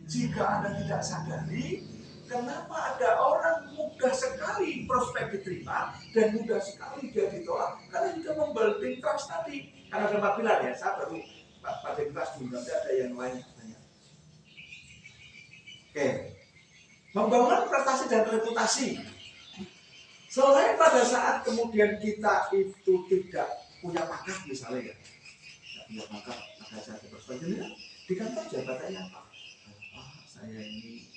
Jika Anda tidak sadari, kenapa ada orang mudah sekali prospek diterima dan mudah sekali dia ditolak? Karena sudah membuilding trust tadi. Karena ada 4 pilar ya, saya baru pada kelas dulu, nanti ada yang lain banyak. Oke, membangun prestasi dan reputasi. Selain pada saat kemudian kita itu tidak punya pangkat misalnya ya, tidak punya pangkat pada saat berselanjutnya di kantor jabatannya apa? Saya ini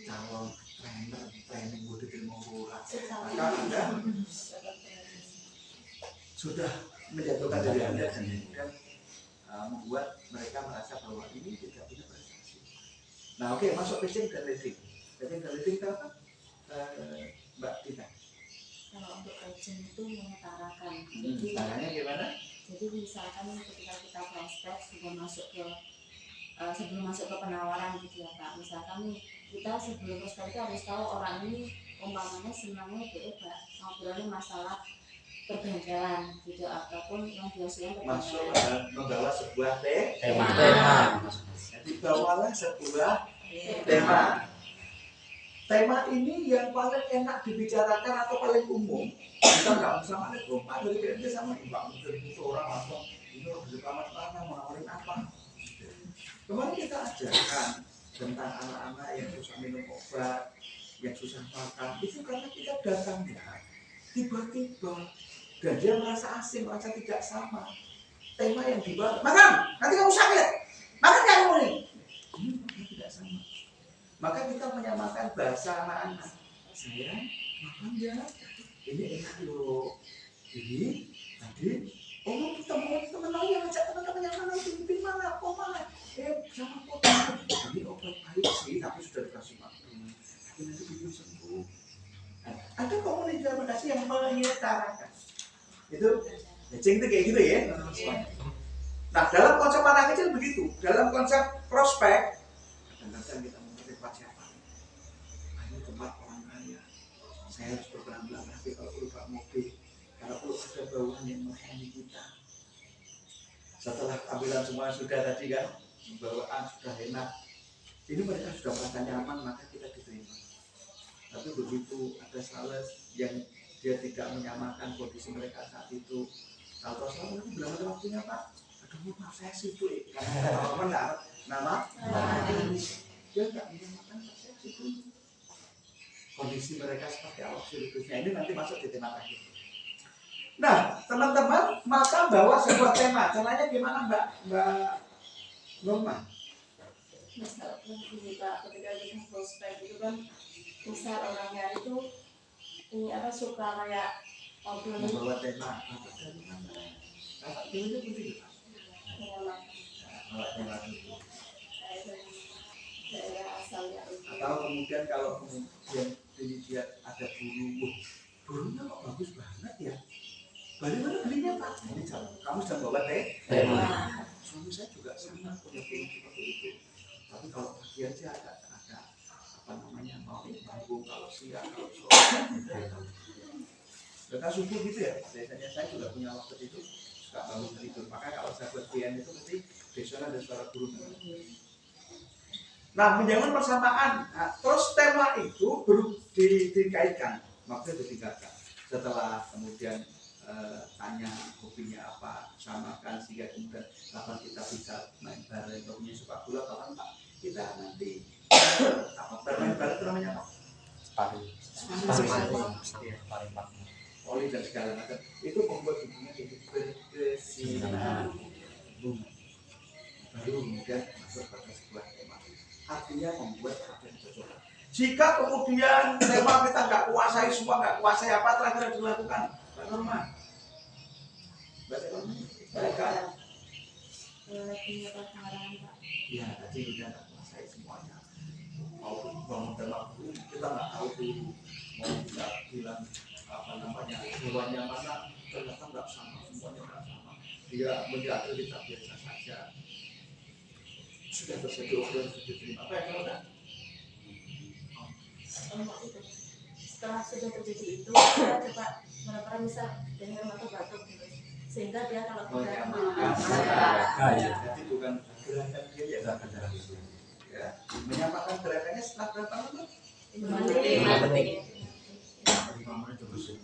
calon trainer training body mengurang, maka Anda sudah menjatuhkan diri Anda dan kemudian membuat mereka merasa bahwa ini tidak punya prestasi. Nah oke, masuk pitching dan leading. Pitching dan leading itu apa? Mbak Tina. Kalau untuk pitching itu mengutarakan. Caranya gimana? Jadi misalkan ketika kita prospek sebelum masuk ke penawaran gitu ya Pak. Misalkan nih kita sebelum prospek itu harus tahu orang ini umpamanya senangnya dia ngobrolin masalah perbankan gitu ataupun yang biasanya masuk membawa sebuah tema. Jadi bawalah sebuah tema. Tema ini yang paling enak dibicarakan atau paling umum. Kita nggak usah mana Pak dari BNP sama Pak dari itu orang langsung ini harus dikamat mana mau nawarin apa. Kemarin kita ajarkan tentang anak-anak yang susah minum obat, yang susah makan. Itu karena kita datangnya tiba-tiba dan dia merasa asing, merasa tidak sama. Tema yang dibahas, makan, nanti kamu sakit, makan kamu nih. Ini tidak sama. Maka kita menyamakan bahasa anak-anak. Saya makan ya, ini enak loh. Ini tadi, oh teman-teman lagi ngajak teman-teman yang mana, pimpin mana, kok mana? Sama kok. Ini obat baik sih, tapi sudah dikasih makan. Tapi nanti bikin sembuh. Ada komunikasi yang menyetarakan. Itu matching itu kayak gitu ya. Nah dalam konsep anak kecil begitu. Dalam konsep prospek kadang-kadang kita memilih siapa. Ini tempat orang kaya. Saya harus berpenampilan rapi kalau perlu pak mobil. Kalau perlu ada bauan yang melayani kita. Setelah tampilan semua sudah tadi kan, bawaan sudah enak. Ini mereka sudah merasa nyaman maka kita diterima. Tapi begitu ada sales yang dia tidak menyamakan kondisi mereka saat itu. Kalau sales itu bilang ada waktunya Pak. Aduh maaf saya sibuk. Karena nama dia nggak menyamakan saya sibuk. Kondisi mereka seperti apa sebetulnya ini nanti masuk di tema terakhir. Nah teman-teman maka bawa sebuah tema. Caranya gimana Mbak Norma? Misal ketika kita prospek itu kan misal orangnya itu ini apa suka kayak ngobrol membawa tema apa dari mana? Itu penting. Bawa tema dulu. Daerah asalnya. Atau kemudian kalau kemudian dilihat ada burunya kok bagus banget ya. Dari mana belinya Pak? Ini kamu sudah bawa tema. Suami saya juga sama punya buru seperti itu. Tapi kalau pagi aja ada apa namanya mau bangun kalau siang kalau sore. Setelah subuh gitu ya. Biasanya saya juga punya waktu itu suka bangun tidur. Maka kalau saya buat PM itu mesti besoknya ada suara burung. Nah, menjangan persamaan. Nah, terus tema itu dikaitkan, maksudnya ditingkatkan. Setelah kemudian tanya hobinya apa, samakan sehingga kemudian kapan kita bisa main bareng, punya suka bola kapan Pak kita nanti apa bermain bareng itu namanya apa? Sparring. Oli dan segala macam itu membuat hubungan jadi berkesinambungan. Baru kemudian masuk pada sebuah tema. Artinya membuat apa yang cocok. Jika kemudian tema kita nggak kuasai semua, nggak kuasai apa terakhir yang dilakukan, Mbak Norma. Mereka. Ya, tadi udah nggak kuasai semuanya. Mau bangun tema kita nggak tahu dulu. Mau kita bilang apa namanya hewannya mana ternyata nggak sama, semuanya nggak sama. Dia mengatur kita biasa saja. Sudah terjadi obrolan diterima apa yang kalau setelah sudah terjadi itu kita coba benar-benar bisa dengar atau batuk gitu sehingga dia kalau tidak jadi bukan gerakan dia ya setelah berapa lama? 5 detik. 5 menit terus.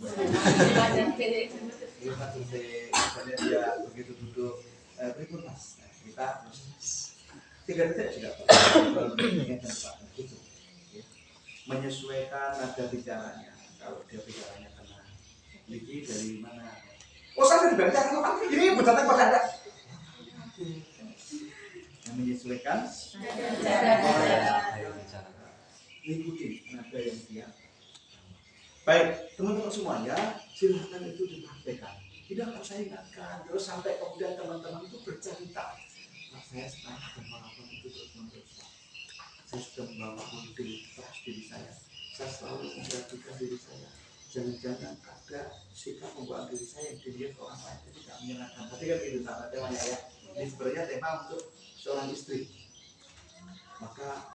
Misalnya dia begitu duduk, berikut mas, nah, kita proses 3 detik sudah gitu. Ya. Menyesuaikan nada bicaranya. Kalau dia bicaranya kena lagi dari mana? Oh saya dari bicara apa? Ini berdatang pada Anda. Yang menyesuaikan ikuti nada yang dia. Baik, teman-teman semuanya, silahkan itu dipraktekkan. Tidak harus saya ingatkan, terus sampai kemudian teman-teman itu bercerita. Nah, saya setelah melakukan itu terus-menerus. Saya sudah membawa mobilitas diri saya. Saya selalu memperhatikan diri saya. Jangan-jangan ada sikap membawa diri saya yang dilihat orang lain itu tidak menyenangkan. Tapi kan itu sama temanya ya. Ini sebenarnya tema untuk seorang istri. Maka